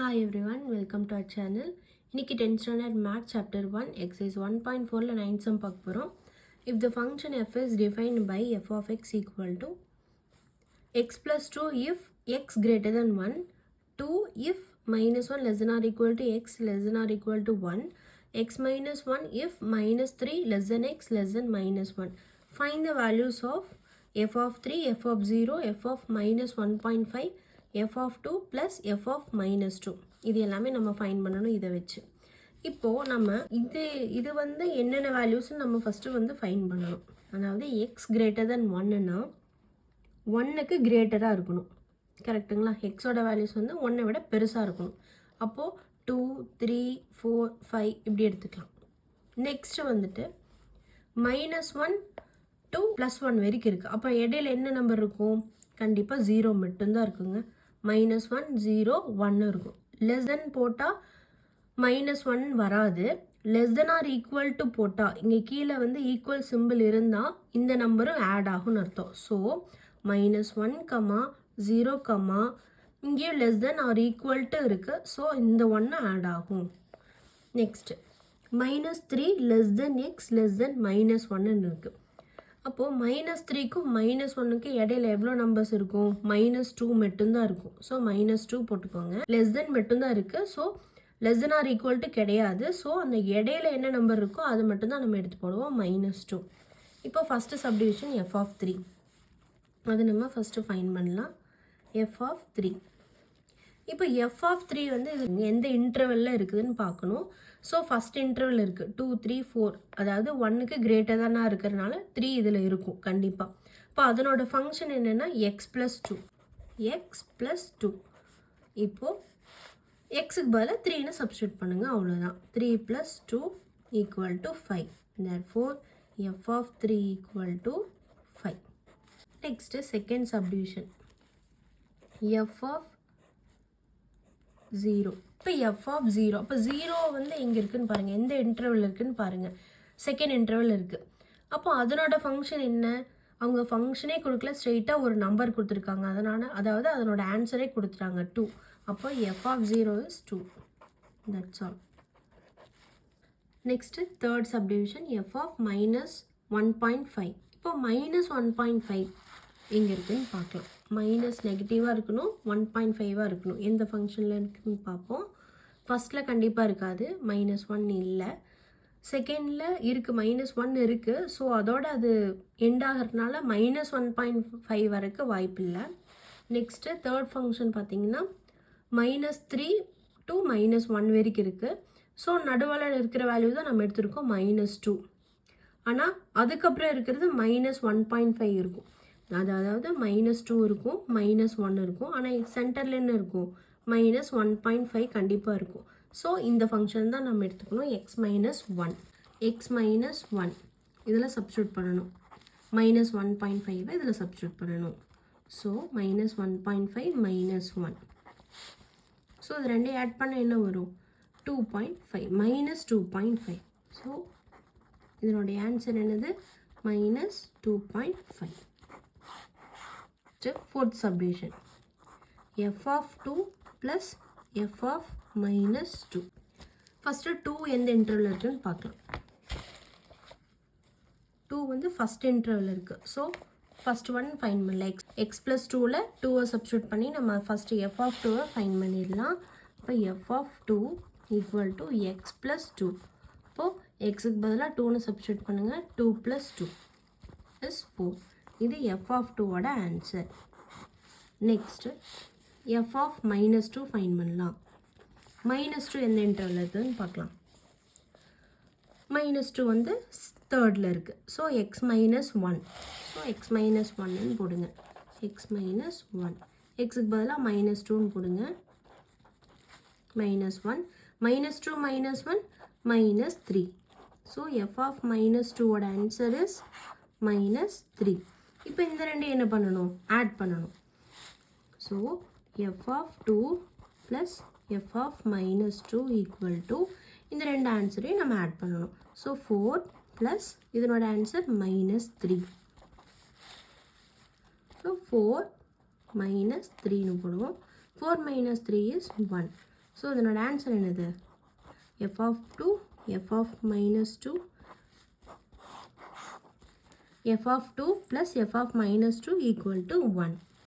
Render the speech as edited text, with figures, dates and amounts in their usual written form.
Hi everyone, welcome to our channel. இன்னைக்கு 10th standard math chapter 1 exercise 1.4ல 9 sum பார்க்க போறோம். If the function f is defined by f of x equal to x plus 2 if x greater than 1, 2 if minus 1 less than or equal to x less than or equal to 1, x minus 1 if minus 3 less than x less than minus 1. Find the values of f of 3, f of 0, f of minus 1.5, f of 2 plus f of minus 2. இது எல்லாமே நம்ம find பண்ணணும் இதை வச்சு. இப்போது நம்ம இது வந்து என்னென்ன வேல்யூஸ்ன்னு நம்ம ஃபஸ்ட்டு வந்து ஃபைண்ட் பண்ணணும். அதாவது எக்ஸ் கிரேட்டர் தென் ஒன்னுன்னா ஒன்னுக்கு கிரேட்டராக இருக்கணும், கரெக்டுங்களா? எக்ஸோட வேல்யூஸ் வந்து ஒன்னை விட பெருசாக இருக்கணும். அப்போது 2, 3, 4, 5 இப்படி எடுத்துக்கலாம். நெக்ஸ்ட்டு வந்துட்டு -1 to +1 வரைக்கும் இருக்குது. அப்போ இடையில என்ன நம்பர் இருக்கும்? கண்டிப்பாக 0 மட்டும்தான் இருக்குங்க. -1, 0, 1 இருக்கும். லெஸ் தென் போட்டால் -1 வராது. Less than or equal to போட்டால் இங்கே கீழே வந்து ஈக்குவல் சிம்பிள் இருந்தால் இந்த நம்பரும் ஆட் ஆகும்னு அர்த்தம். ஸோ -1, 0, இங்கேயும் less than or equal to இருக்குது. ஸோ இந்த ஒன்று ஆட் ஆகும். Next -3 less than x less than -1 இருக்குது. அப்போது -3க்கும் -1க்கு இடையில எவ்வளோ நம்பர்ஸ் இருக்கும்? -2 மட்டும்தான் இருக்கும். ஸோ -2 போட்டுக்கோங்க. லெஸ் தென் மட்டும்தான் இருக்குது. So less than or equal to கிடையாது. ஸோ அந்த இடையில என்ன நம்பர் இருக்கோ அது மட்டும்தான் நம்ம எடுத்து போடுவோம், -2. இப்போ ஃபஸ்ட்டு சப்டிவிஷன் f of 3, அது நம்ம ஃபஸ்ட்டு ஃபைண்ட் பண்ணலாம். f of 3. இப்போ f of 3 வந்து இது எந்த இன்டர்வெல்லில் இருக்குதுன்னு பார்க்கணும். ஸோ ஃபஸ்ட் இன்டர்வல் இருக்குது 2, 3, 4, அதாவது 1க்கு கிரேட்டர் தானா இருக்கிறனால 3 இதில் இருக்கும் கண்டிப்பாக. இப்போ அதனோட ஃபங்க்ஷன் என்னென்னா எக்ஸ் ப்ளஸ் 2. இப்போது எக்ஸுக்கு பதிலாக 3ன்னு சப்ஸ்டியூட் பண்ணுங்கள், அவ்வளோதான். 3 + 2 = 5. Therefore f of 3 = 5. Next second subdivision f of 0. இப்போ f of 0, அப்போ 0 வந்து எங்கே இருக்குதுன்னு பாருங்கள், எந்த இன்டர்வல் இருக்குதுன்னு பாருங்கள். செகண்ட் இன்டர்வல் இருக்குது. அப்போ அதனோட ஃபங்க்ஷன் என்ன? அவங்க ஃபங்க்ஷனே கொடுக்கல, ஸ்ட்ரெயிட்டாக ஒரு நம்பர் கொடுத்துருக்காங்க. அதாவது அதனோட ஆன்சரே கொடுத்துட்டாங்க 2. அப்போ f of 0 is 2. That's all. Next third subdivision f of -1.5. இப்போ -1.5 எங்கே இருக்குதுன்னு பார்க்கலாம். மைனஸ் நெகட்டிவாக இருக்கணும், 1.5 இருக்கணும். எந்த ஃபங்க்ஷனில் இருக்குதுன்னு பார்ப்போம். ஃபஸ்ட்டில் கண்டிப்பாக இருக்காது, -1 இல்லை. செகண்டில் இருக்குது, -1 இருக்குது. ஸோ அதோட அது எண்ட் ஆகிறதுனால -1.5 வரைக்கும் வாய்ப்பு இல்லை. நெக்ஸ்ட்டு தேர்ட் ஃபங்க்ஷன் பார்த்தீங்கன்னா -3 to -1 வரைக்கும் இருக்குது. ஸோ நடுவில் இருக்கிற வேல்யூ தான் நம்ம எடுத்திருக்கோம், -2. ஆனால் அதுக்கப்புறம் இருக்கிறது -1.5 இருக்கும். அதாவது -2 இருக்கும், -1 இருக்கும். ஆனால் சென்டரில் என்ன இருக்கும்? -1.5 கண்டிப்பாக இருக்கும். ஸோ இந்த ஃபங்க்ஷன் தான் நம்ம எடுத்துக்கணும், x - 1 இதில் சப்ஸ்டியூட் பண்ணணும். -1.5 இதில் சப்ஸ்டியூட் பண்ணணும். ஸோ -1.5 -1. ஸோ இது ரெண்டையும் ஆட் பண்ண என்ன வரும்? 2.5 -2.5. ஸோ இதனுடைய ஆன்சர் என்னது? -2.5. Fourth subdivision f of 2 plus f of -2. First 2 எந்த இன்டர்வல் இருக்குன்னு பார்க்கலாம். 2 வந்து ஃபஸ்ட் இன்டர்வல் இருக்குது. ஸோ ஃபஸ்ட் ஒன் ஃபைன் பண்ணல. எக்ஸ் ப்ளஸ் 2ல் 2வை சப்ஸ்டியூட் பண்ணி நம்ம ஃபஸ்ட்டு f of 2வை ஃபைன் பண்ணிடலாம். இப்போ f of 2 = x + 2. இப்போது எக்ஸுக்கு பதிலாக 2ன்னு சப்ஸ்டியூட் பண்ணுங்கள். 2 + 2 is 4. இது f of 2வோட answer. Next f of -2 find பண்ணலாம். -2 எந்த இன்டர்வல் இருக்குதுன்னு பார்க்கலாம். -2 வந்து தேர்டில் இருக்குது. So x - 1. ஸோ x - 1ன்னு போடுங்க. x - 1. எக்ஸுக்கு பதிலாக -2ன்னு போடுங்க. -1 -2 -1 -3. ஸோ f of -2வோட ஆன்சர் இஸ் -3. இப்போ இந்த ரெண்டு என்ன பண்ணணும்? ஆட் பண்ணணும். So f of 2 plus f of -2 = இந்த ரெண்டு ஆன்சரையும் நம்ம ஆட் பண்ணணும். ஸோ 4 ப்ளஸ் இதனோட ஆன்சர் -3. ஸோ 4 - 3ன்னு போடுவோம். 4 - 3 is 1. ஸோ இதனோட ஆன்சர் என்னது? F of 2 f of minus 2 f of 2 plus f of minus 2 equal to 1.